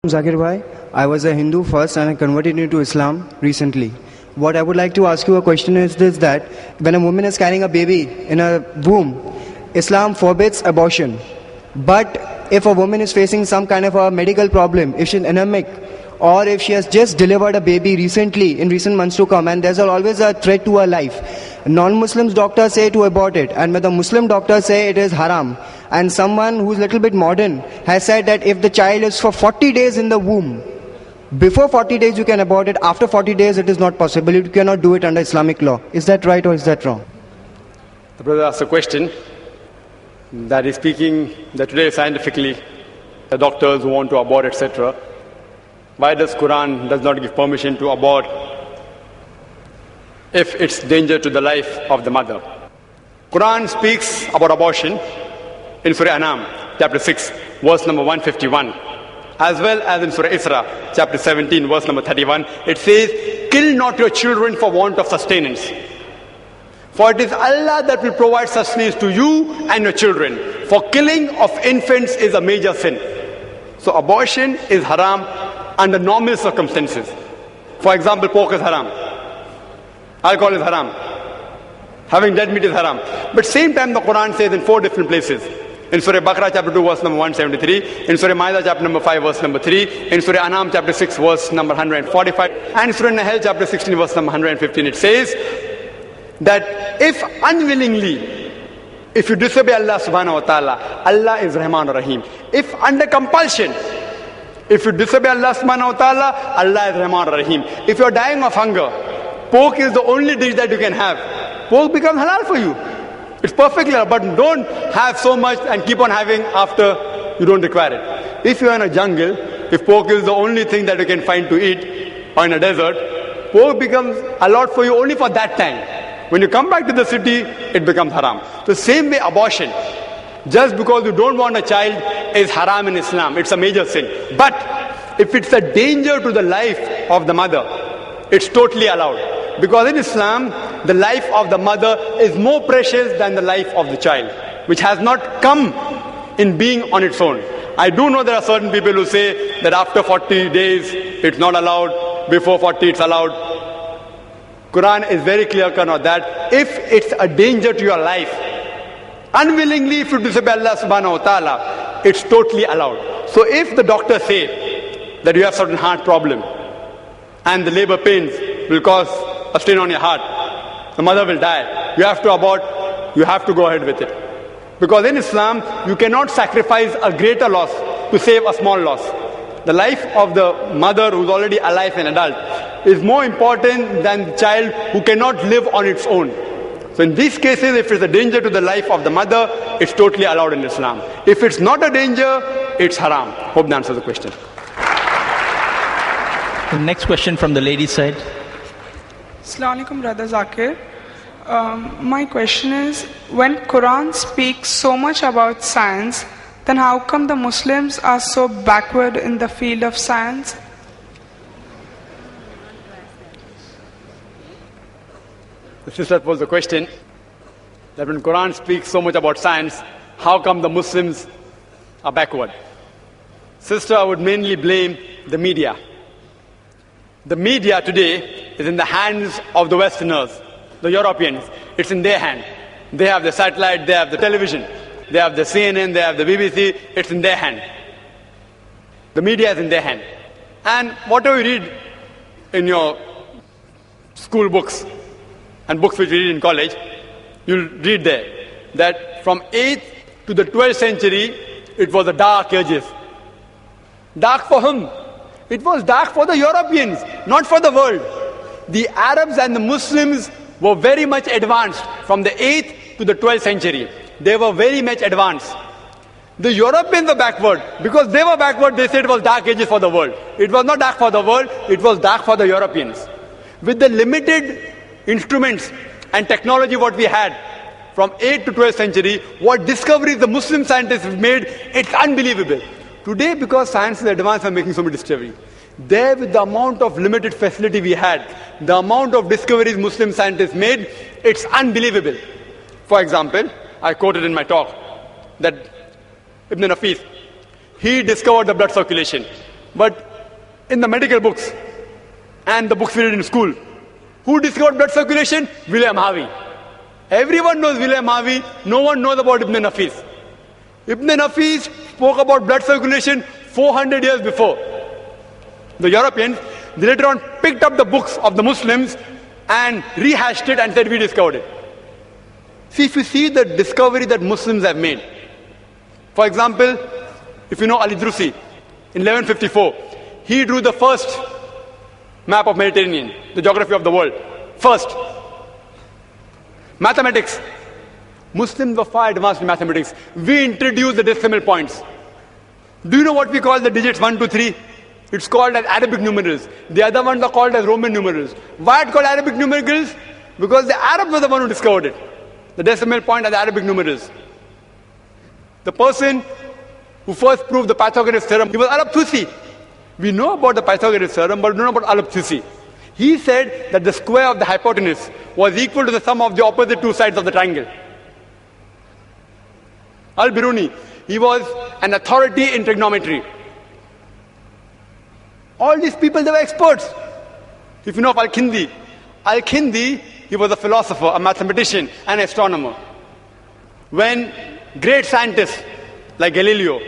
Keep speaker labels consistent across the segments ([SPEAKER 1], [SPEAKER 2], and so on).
[SPEAKER 1] Zakir Bhai, I was a Hindu first and I converted into Islam recently. What I would like to ask you a question is this, that when a woman is carrying a baby in a womb, Islam forbids abortion. But if a woman is facing some kind of a medical problem, if she's anemic, or if she has just delivered a baby recently, in recent months to come, and there's always a threat to her life, non-Muslims doctors say to abort it, and when the Muslim doctors say it is haram. And someone who's a little bit modern has said that if the child is for 40 days in the womb, before 40 days you can abort it, after 40 days it is not possible. You cannot do it under Islamic law. Is that right or is that wrong?
[SPEAKER 2] The brother asked a question that is speaking that today scientifically, the doctors who want to abort, etc. Why does Quran does not give permission to abort if it's danger to the life of the mother? Quran speaks about abortion in Surah Anam, chapter 6, verse number 151. As well as in Surah Isra, chapter 17, verse number 31. It says, "Kill not your children for want of sustenance. For it is Allah that will provide sustenance to you and your children. For killing of infants is a major sin." So abortion is haram under normal circumstances. For example, pork is haram. Alcohol is haram. Having dead meat is haram. But same time the Quran says in 4 different places. In Surah Baqarah chapter 2 verse number 173, in Surah Ma'idah chapter number 5 verse number 3, in Surah Anam chapter 6 verse number 145, and Surah Nahl chapter 16 verse number 115, it says that if unwillingly, if you disobey Allah subhanahu wa ta'ala, Allah is Rahman or Rahim. If under compulsion, if you disobey Allah subhanahu wa ta'ala, Allah is Rahman or Rahim. If you are dying of hunger, pork is the only dish that you can have. Pork becomes halal for you. It's perfectly halal, but don't have so much and keep on having after you don't require it. If you are in a jungle, if pork is the only thing that you can find to eat, or in a desert, pork becomes allowed for you only for that time. When you come back to the city, it becomes haram. The same way abortion, just because you don't want a child, is haram in Islam. It's a major sin. But if it's a danger to the life of the mother, it's totally allowed. Because in Islam, the life of the mother is more precious than the life of the child, which has not come in being on its own. I do know there are certain people who say that after 40 days it's not allowed, before 40 it's allowed. Quran is very clear-cut on that. If it's a danger to your life, unwillingly if you disobey Allah subhanahu wa ta'ala, it's totally allowed. So if the doctors say that you have certain heart problem and the labor pains will cause a strain on your heart, the mother will die, you have to abort, you have to go ahead with it. Because in Islam, you cannot sacrifice a greater loss to save a small loss. The life of the mother who's already alive and adult is more important than the child who cannot live on its own. So in these cases, if it's a danger to the life of the mother, it's totally allowed in Islam. If it's not a danger, it's haram. Hope that answers the question.
[SPEAKER 3] The next question from the ladies' side.
[SPEAKER 4] Assalamu alaikum, Brother Zakir. My question is, when Quran speaks so much about science, then how come the Muslims are so backward in the field of science?
[SPEAKER 2] The sister posed the question that when Quran speaks so much about science, how come the Muslims are backward? Sister, I would mainly blame the media. The media today is in the hands of the Westerners, the Europeans. It's in their hand. They have the satellite, they have the television, they have the CNN, they have the BBC. It's in their hand. The media is in their hand. And whatever you read in your school books and books which you read in college, you'll read there that from 8th to the 12th century, it was the dark ages. Dark for whom? It was dark for the Europeans, not for the world. The Arabs and the Muslims were very much advanced from the 8th to the 12th century. They were very much advanced. The Europeans were backward. Because they were backward, they said it was dark ages for the world. It was not dark for the world, it was dark for the Europeans. With the limited instruments and technology what we had from 8th to 12th century, what discoveries the Muslim scientists made, it's unbelievable. Today, because science is advanced and making so many discoveries, there with the amount of limited facility we had, the amount of discoveries Muslim scientists made, it's unbelievable. For example, I quoted in my talk that Ibn Nafis, he discovered the blood circulation. But in the medical books and the books we read in school, who discovered blood circulation? William Harvey. Everyone knows William Harvey. No one knows about Ibn Nafis. Ibn Nafis spoke about blood circulation 400 years before. The Europeans, they later on picked up the books of the Muslims and rehashed it and said, we discovered it. See, if you see the discovery that Muslims have made. For example, if you know Al-Idrusi, in 1154, he drew the first map of Mediterranean, the geography of the world. First. Mathematics. Muslims were far advanced in mathematics. We introduced the decimal points. Do you know what we call the digits 1, 2, 3? It's called as Arabic numerals. The other ones are called as Roman numerals. Why it's called Arabic numerals? Because the Arabs were the one who discovered it. The decimal point are the Arabic numerals. The person who first proved the Pythagoras theorem, he was Al-Tusi. We know about the Pythagoras theorem, but we don't know about Al-Tusi. He said that the square of the hypotenuse was equal to the sum of the opposite two sides of the triangle. Al-Biruni, he was an authority in trigonometry. All these people, they were experts. If you know of Al-Kindi, Al-Kindi, he was a philosopher, a mathematician, an astronomer. When great scientists like Galileo,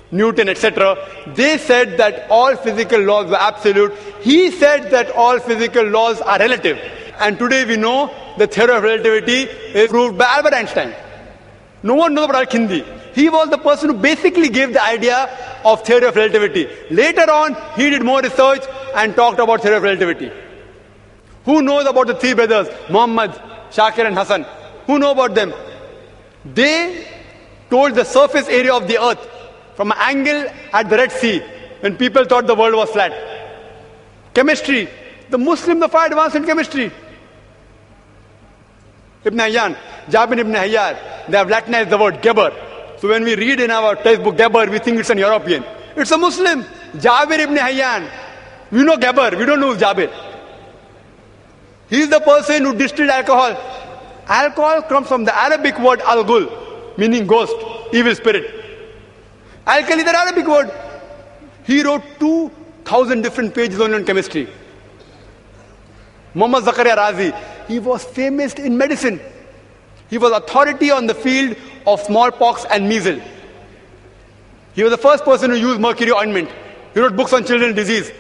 [SPEAKER 2] Newton, etc., they said that all physical laws were absolute, he said that all physical laws are relative. And today we know the theory of relativity is proved by Albert Einstein. No one knows about Al-Kindi. He was the person who basically gave the idea of theory of relativity. Later on, he did more research and talked about theory of relativity. Who knows about the three brothers, Muhammad, Shakir and Hassan? Who know about them? They told the surface area of the earth from an angle at the Red Sea when people thought the world was flat. Chemistry. The Muslims are far advanced in chemistry. Ibn Hayyan, Jabir ibn Hayyan, they have Latinized the word Geber. So when we read in our textbook Geber, we think it's an European. It's a Muslim. Jabir ibn Hayyan. We know Geber, we don't know who's Jabir. He's the person who distilled alcohol. Alcohol comes from the Arabic word al-ghul, meaning ghost, evil spirit. Alkali is an Arabic word. He wrote 2,000 different pages only on chemistry. Muhammad Zakaria Razi, he was famous in medicine. He was authority on the field of smallpox and measles. He was the first person who used mercury ointment. He wrote books on children's disease.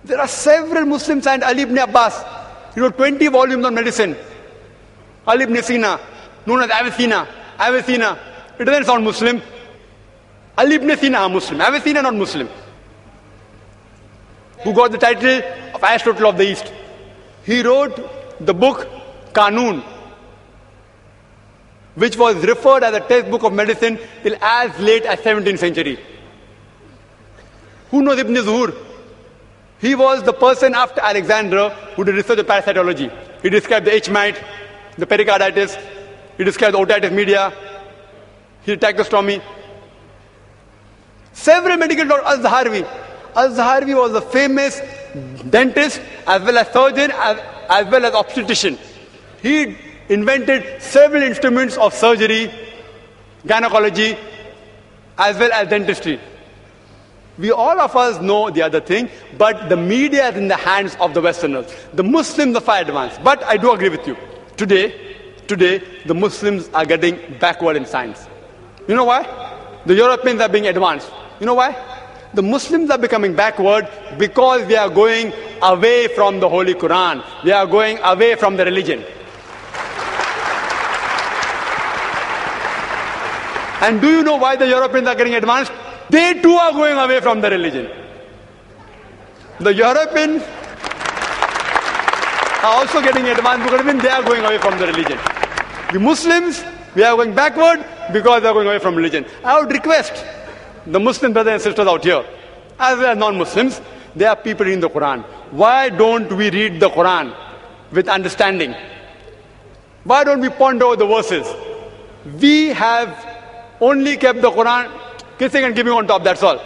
[SPEAKER 2] There are several Muslim scientists. Ali ibn Abbas, he wrote 20 volumes on medicine. Ali ibn Sina, known as Avicenna. Avicenna, it doesn't sound Muslim. Ali ibn Sina, Muslim. Avicenna, not Muslim. Who got the title of Aristotle of the East. He wrote the book Qanun, which was referred as a textbook of medicine till as late as 17th century. Who knows Ibn Zuhur? He was the person after Alexander who did research on parasitology. He described the H. mite, the pericarditis, he described the otitis media, he did tracheostomy. Several medical doctors, Al-Zaharvi. Al-Zaharvi was a famous dentist as well as surgeon as well as obstetrician. He invented several instruments of surgery, gynecology, as well as dentistry. We all of us know the other thing, but the media is in the hands of the Westerners. The Muslims are far advanced. But I do agree with you. Today, the Muslims are getting backward in science. You know why? The Europeans are being advanced. You know why? The Muslims are becoming backward because they are going away from the Holy Quran. They are going away from the religion. And do you know why the Europeans are getting advanced? They too are going away from the religion. The Europeans are also getting advanced because even they are going away from the religion. The Muslims, we are going backward because they are going away from religion. I would request the Muslim brothers and sisters out here, as well as non-Muslims, they are people reading the Quran. Why don't we read the Quran with understanding? Why don't we ponder over the verses? We have only kept the Quran kissing and giving on top, that's all.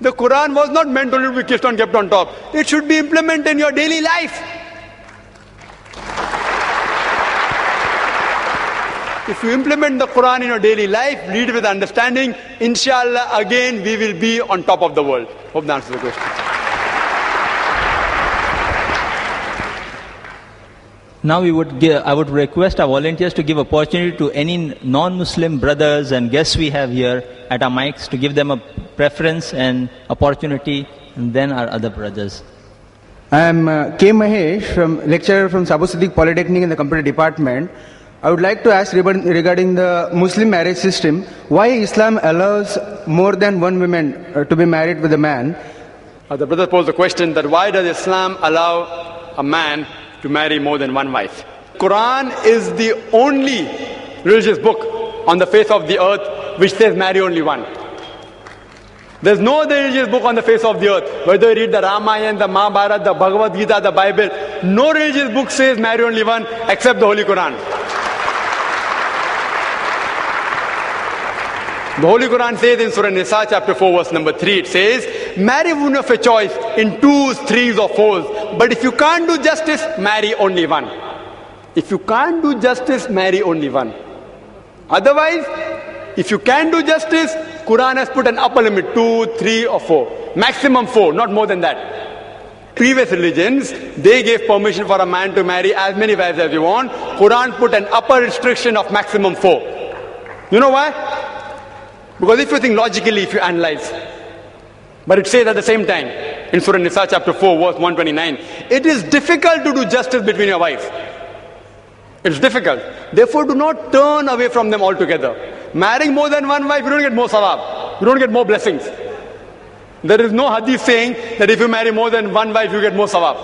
[SPEAKER 2] The Quran was not meant only to be kissed and kept on top. It should be implemented in your daily life. If you implement the Quran in your daily life, read it with understanding, inshallah, again, we will be on top of the world. Hope that answers the question.
[SPEAKER 3] Now I would request our volunteers to give opportunity to any non-Muslim brothers and guests we have here at our mics to give them a preference and opportunity, and then our other brothers.
[SPEAKER 1] I am K. Mahesh, lecturer from Sabu Siddiq Polytechnic in the computer department. I would like to ask regarding the Muslim marriage system, why Islam allows more than one woman to be married with a man?
[SPEAKER 2] The brother posed the question that why does Islam allow a man to marry more than one wife? Quran is the only religious book on the face of the earth which says marry only one. There's no other religious book on the face of the earth. Whether you read the Ramayana, the Mahabharata, the Bhagavad Gita, the Bible, no religious book says marry only one except the Holy Quran. The Holy Quran says in Surah Nisa chapter 4 verse number 3, it says, marry women of your choice in twos, threes or fours. But if you can't do justice, marry only one. If you can't do justice, marry only one. Otherwise, if you can do justice, Quran has put an upper limit, 2, 3 or 4. Maximum 4, not more than that. Previous religions, they gave permission for a man to marry as many wives as you want. Quran put an upper restriction of maximum 4. You know why? Because if you think logically, if you analyze, but it says at the same time, in Surah Nisa chapter 4 verse 129, it is difficult to do justice between your wives. It's difficult. Therefore, do not turn away from them altogether. Marrying more than one wife, you don't get more sawab. You don't get more blessings. There is no hadith saying that if you marry more than one wife, you get more sawab.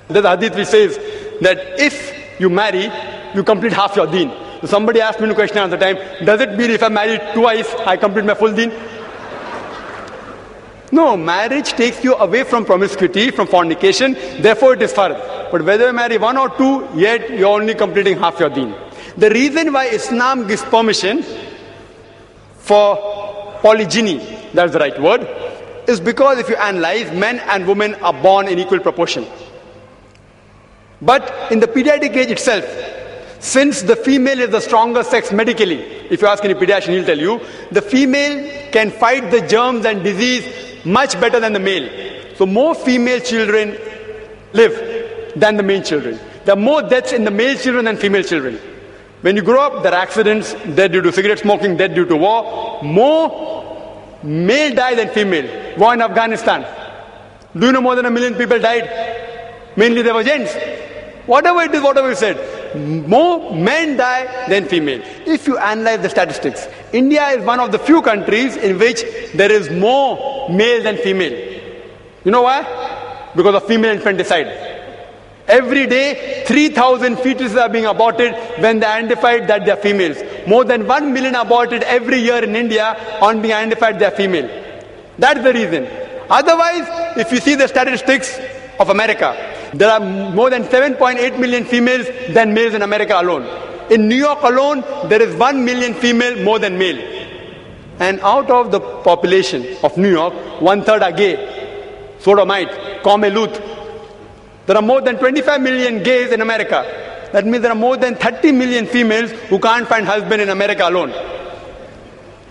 [SPEAKER 2] There's a hadith which says that if you marry, you complete half your deen. So somebody asked me a question at the time, does it mean if I marry twice, I complete my full deen? No, marriage takes you away from promiscuity, from fornication, therefore it is fard. But whether you marry one or two, yet you're only completing half your deen. The reason why Islam gives permission for polygyny, that's the right word, is because if you analyze, men and women are born in equal proportion. But in the pediatric age itself, since the female is the stronger sex medically, if you ask any pediatrician, he'll tell you, the female can fight the germs and disease much better than the male. So more female children live than the male children. There are more deaths in the male children than female children. When you grow up, there are accidents, death due to cigarette smoking, death due to war. More male die than female. War in Afghanistan. Do you know more than 1 million people died? Mainly they were gents. Whatever it is, whatever you said. More men die than female. If you analyze the statistics, India is one of the few countries in which there is more male than female. You know why? Because of female infanticide. Every day, 3,000 fetuses are being aborted when they identified that they are females. More than 1 million aborted every year in India on being identified they are female. That's the reason. Otherwise, if you see the statistics of America, there are more than 7.8 million females than males in America alone. In New York alone, there is 1 million female more than male. And out of the population of New York, 1/3 are gay, sodomite, Luth. There are more than 25 million gays in America. That means there are more than 30 million females who can't find husband in America alone.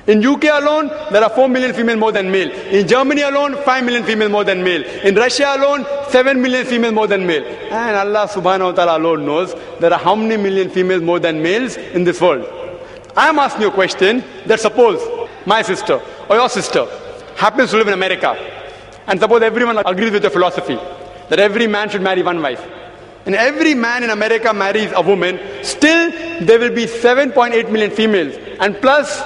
[SPEAKER 2] In UK alone, there are 4 million female more than male. In Germany alone, 5 million female more than male. In Russia alone, 7 million female more than male. And Allah subhanahu wa ta'ala alone knows there are how many million females more than males in this world. I am asking you a question that suppose my sister or your sister happens to live in America, and suppose everyone agrees with your philosophy that every man should marry one wife, and every man in America marries a woman, still there will be 7.8 million females, and plus,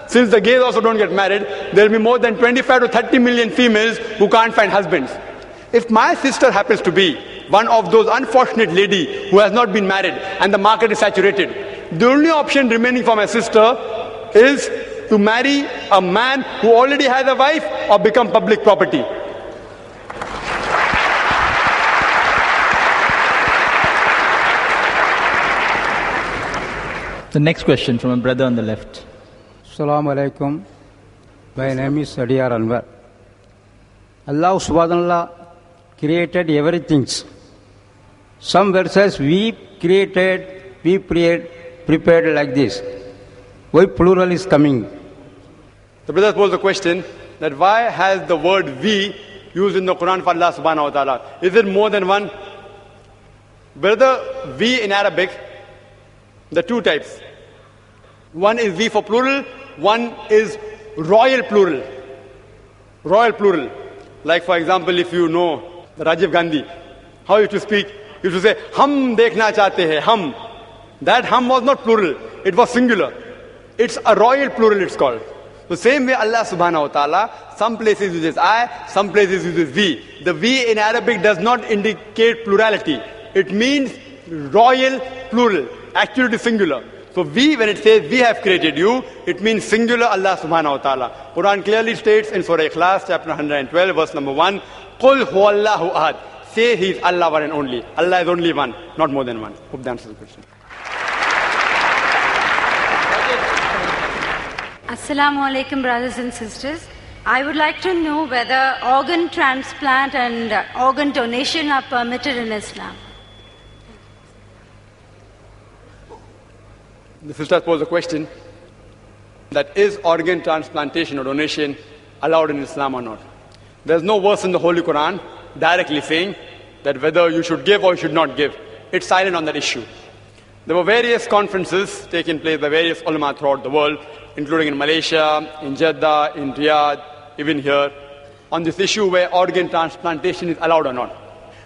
[SPEAKER 2] since the gays also don't get married, there will be more than 25 to 30 million females who can't find husbands. If my sister happens to be one of those unfortunate lady who has not been married and the market is saturated, the only option remaining for my sister is to marry a man who already has a wife or become public property.
[SPEAKER 3] The next question from a brother on the left.
[SPEAKER 5] Assalamu alaikum. My name is Sadiyar Anwar. Allah subhanahu wa ta'ala created everything. Some verses we created, prepared like this? Why plural is coming?
[SPEAKER 2] The brother posed the question that why has the word we used in the Quran for Allah subhanahu wa ta'ala? Is it more than one? Brother, we in Arabic, there are two types. One is we for plural, one is royal plural. Royal plural. Like for example, if you know Rajiv Gandhi, how he used to speak, he used to say, hum dekhna chahte hai, hum. That hum was not plural, it was singular. It's a royal plural, it's called. The same way Allah subhanahu wa ta'ala, some places uses I, some places uses we. The we in Arabic does not indicate plurality. It means royal plural. Actually it is singular. So we, when it says we have created you, it means singular Allah subhanahu wa ta'ala. Quran clearly states in Surah Ikhlas, chapter 112, verse number 1, Qul huwallahu ahad. Say he is Allah one and only. Allah is only one, not more than one. Hope that answers the question.
[SPEAKER 6] Assalamu alaikum, brothers and sisters. I would like to know whether organ transplant and organ donation are permitted in Islam.
[SPEAKER 2] The sister posed a question that is organ transplantation or donation allowed in Islam or not? There's no verse in the Holy Quran directly saying that whether you should give or you should not give. It's silent on that issue. There were various conferences taking place by various ulama throughout the world, including in Malaysia, in Jeddah, in Riyadh, even here, on this issue where organ transplantation is allowed or not.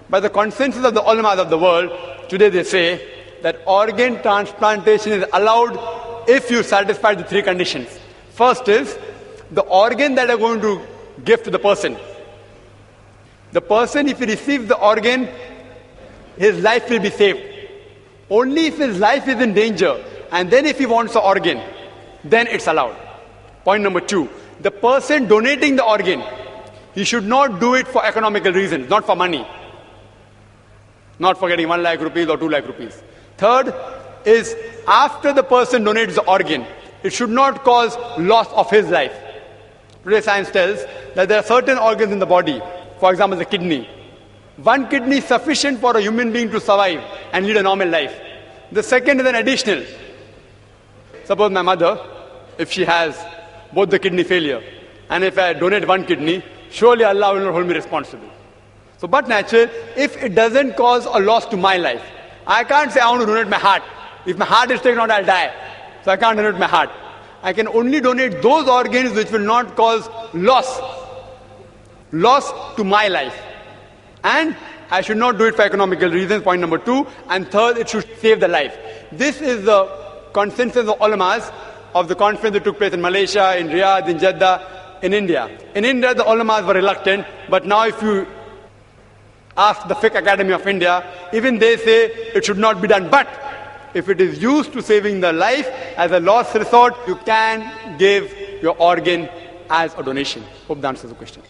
[SPEAKER 2] By the consensus of the ulama of the world, today they say that organ transplantation is allowed if you satisfy the three conditions. First is the organ that are going to give to the person. The person, if he receives the organ, his life will be saved. Only if his life is in danger, and then if he wants the organ, then it's allowed. Point number 2, the person donating the organ, he should not do it for economical reasons, not for money. Not for getting 1 lakh rupees or 2 lakh rupees. Third is after the person donates the organ, it should not cause loss of his life. Today science tells that there are certain organs in the body, for example the kidney. 1 kidney is sufficient for a human being to survive and lead a normal life. The second is an additional. Suppose my mother, if she has both the kidney failure, and if I donate 1 kidney, surely Allah will not hold me responsible. So but natural, if it doesn't cause a loss to my life, I can't say I want to donate my heart. If my heart is taken out, I'll die. So I can't donate my heart. I can only donate those organs which will not cause loss to my life. And I should not do it for economical reasons, point number 2. And third, it should save the life. This is the consensus of ulamas of the conference that took place in Malaysia, in Riyadh, in Jeddah, in India. In India, the ulamas were reluctant, but now if you ask the Fiqh Academy of India, even they say it should not be done. But if it is used to saving the life as a last resort, you can give your organ as a donation. Hope that answers the question.